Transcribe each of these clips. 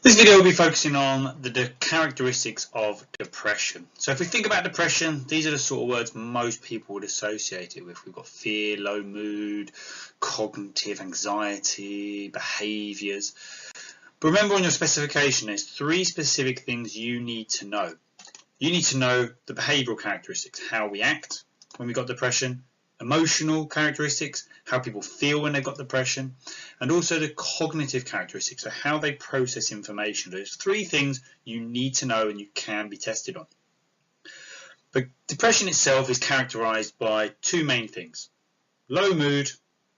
This video will be focusing on the characteristics of depression. So if we think about depression, these are the sort of words most people would associate it with. We've got fear, low mood, cognitive anxiety, behaviours. But remember on your specification, there's 3 specific things you need to know. You need to know the behavioural characteristics, how we act when we've got depression, emotional characteristics, how people feel when they've got depression, and also the cognitive characteristics, so how they process information. There's 3 things you need to know and you can be tested on. But depression itself is characterized by 2 main things: low mood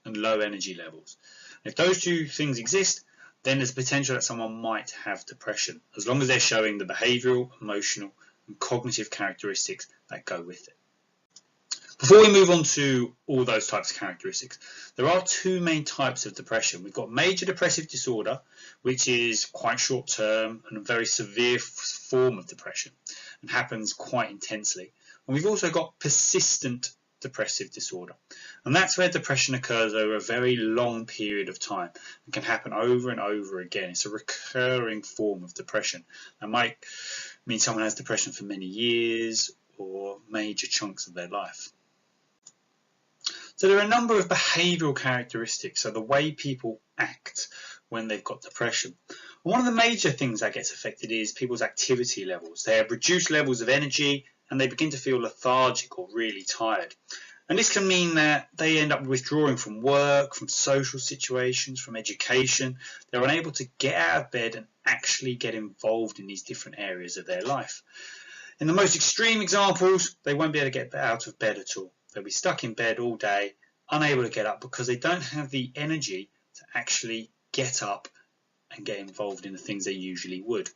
and low energy levels. If those 2 things exist, then there's potential that someone might have depression, as long as they're showing the behavioral, emotional, and cognitive characteristics that go with it. Before we move on to all those types of characteristics, there are 2 main types of depression. We've got major depressive disorder, which is quite short term and a very severe form of depression and happens quite intensely. And we've also got persistent depressive disorder, and that's where depression occurs over a very long period of time and can happen over and over again. It's a recurring form of depression. That might mean someone has depression for many years or major chunks of their life. So there are a number of behavioural characteristics, so the way people act when they've got depression. And one of the major things that gets affected is people's activity levels. They have reduced levels of energy and they begin to feel lethargic or really tired. And this can mean that they end up withdrawing from work, from social situations, from education. They're unable to get out of bed and actually get involved in these different areas of their life. In the most extreme examples, they won't be able to get out of bed at all. They'll be stuck in bed all day, unable to get up because they don't have the energy to actually get up and get involved in the things they usually would.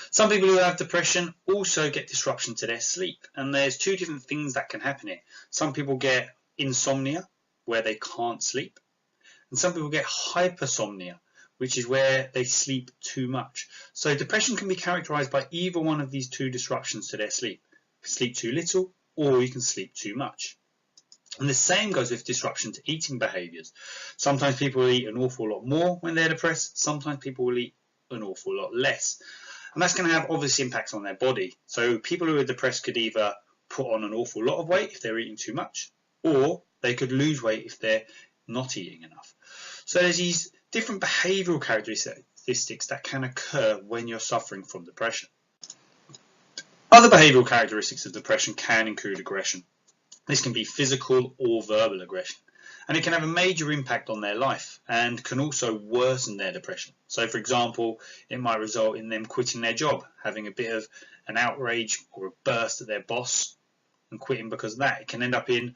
Some people who have depression also get disruption to their sleep, and there's 2 different things that can happen here. Some people get insomnia, where they can't sleep, and some people get hypersomnia, which is where they sleep too much. So depression can be characterized by either one of these 2 disruptions to their sleep. Sleep too little, or you can sleep too much. And the same goes with disruption to eating behaviours. Sometimes people will eat an awful lot more when they're depressed, sometimes people will eat an awful lot less. And that's going to have obvious impacts on their body. So people who are depressed could either put on an awful lot of weight if they're eating too much, or they could lose weight if they're not eating enough. So there's these different behavioural characteristics that can occur when you're suffering from depression. Other behavioural characteristics of depression can include aggression. This can be physical or verbal aggression, and it can have a major impact on their life and can also worsen their depression. So for example, it might result in them quitting their job, having a bit of an outrage or a burst at their boss and quitting because of that. It can end up in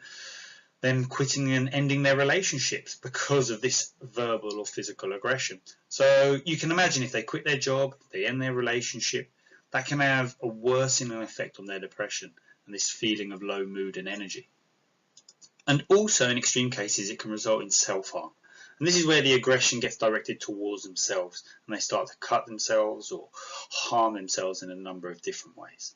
them quitting and ending their relationships because of this verbal or physical aggression. So you can imagine if they quit their job, they end their relationship, that can have a worsening effect on their depression and this feeling of low mood and energy. And also in extreme cases it can result in self-harm. And this is where the aggression gets directed towards themselves and they start to cut themselves or harm themselves in a number of different ways.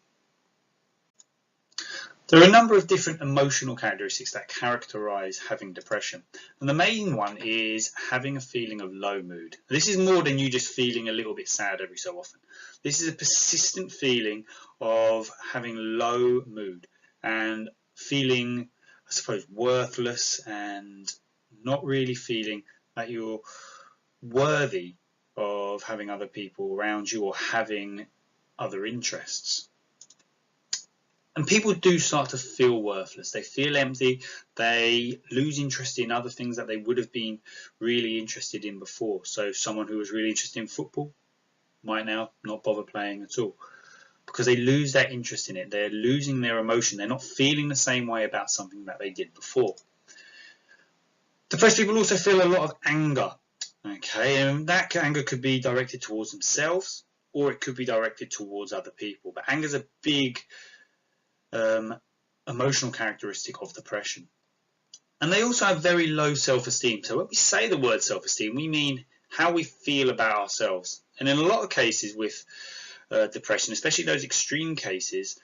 There are a number of different emotional characteristics that characterize having depression, and the main one is having a feeling of low mood. This is more than you just feeling a little bit sad every so often. This is a persistent feeling of having low mood and feeling, I suppose, worthless and not really feeling that you're worthy of having other people around you or having other interests. And people do start to feel worthless. They feel empty. They lose interest in other things that they would have been really interested in before. So someone who was really interested in football might now not bother playing at all because they lose that interest in it. They're losing their emotion. They're not feeling the same way about something that they did before. Depressed people also feel a lot of anger. Okay, and that anger could be directed towards themselves or it could be directed towards other people. But anger is a big emotional characteristic of depression. And they also have very low self-esteem. So when we say the word self-esteem, we mean how we feel about ourselves. And in a lot of cases with depression, especially those extreme cases,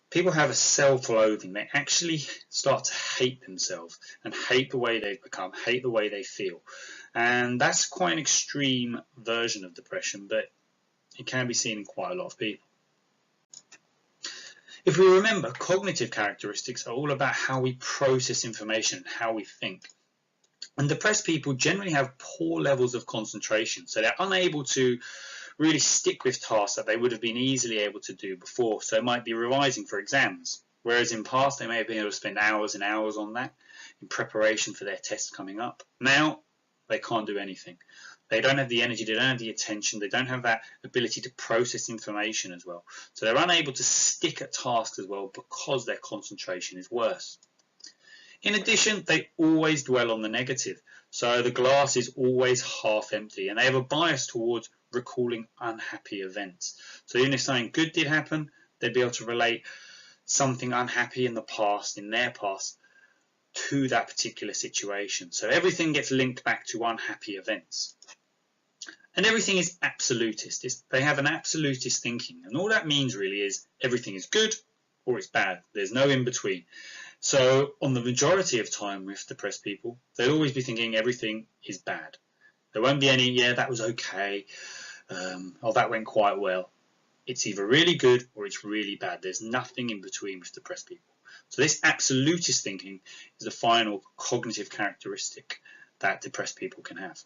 people have a self-loathing. They actually start to hate themselves and hate the way they've become, hate the way they feel. And that's quite an extreme version of depression, but it can be seen in quite a lot of people. If we remember, cognitive characteristics are all about how we process information, how we think. And depressed people generally have poor levels of concentration, so they're unable to really stick with tasks that they would have been easily able to do before. So it might be revising for exams, whereas in past they may have been able to spend hours and hours on that in preparation for their tests coming up. Now they can't do anything. They don't have the energy, they don't have the attention, they don't have that ability to process information as well. So they're unable to stick at tasks as well because their concentration is worse. In addition, they always dwell on the negative. So the glass is always half empty, and they have a bias towards recalling unhappy events. So even if something good did happen, they'd be able to relate something unhappy in the past, in their past, to that particular situation. So everything gets linked back to unhappy events. And everything is absolutist. They have an absolutist thinking. And all that means really is everything is good or it's bad. There's no in between. So on the majority of time with depressed people, they'll always be thinking everything is bad. There won't be any, yeah, that was okay. Oh, that went quite well. It's either really good or it's really bad. There's nothing in between with depressed people. So this absolutist thinking is the final cognitive characteristic that depressed people can have.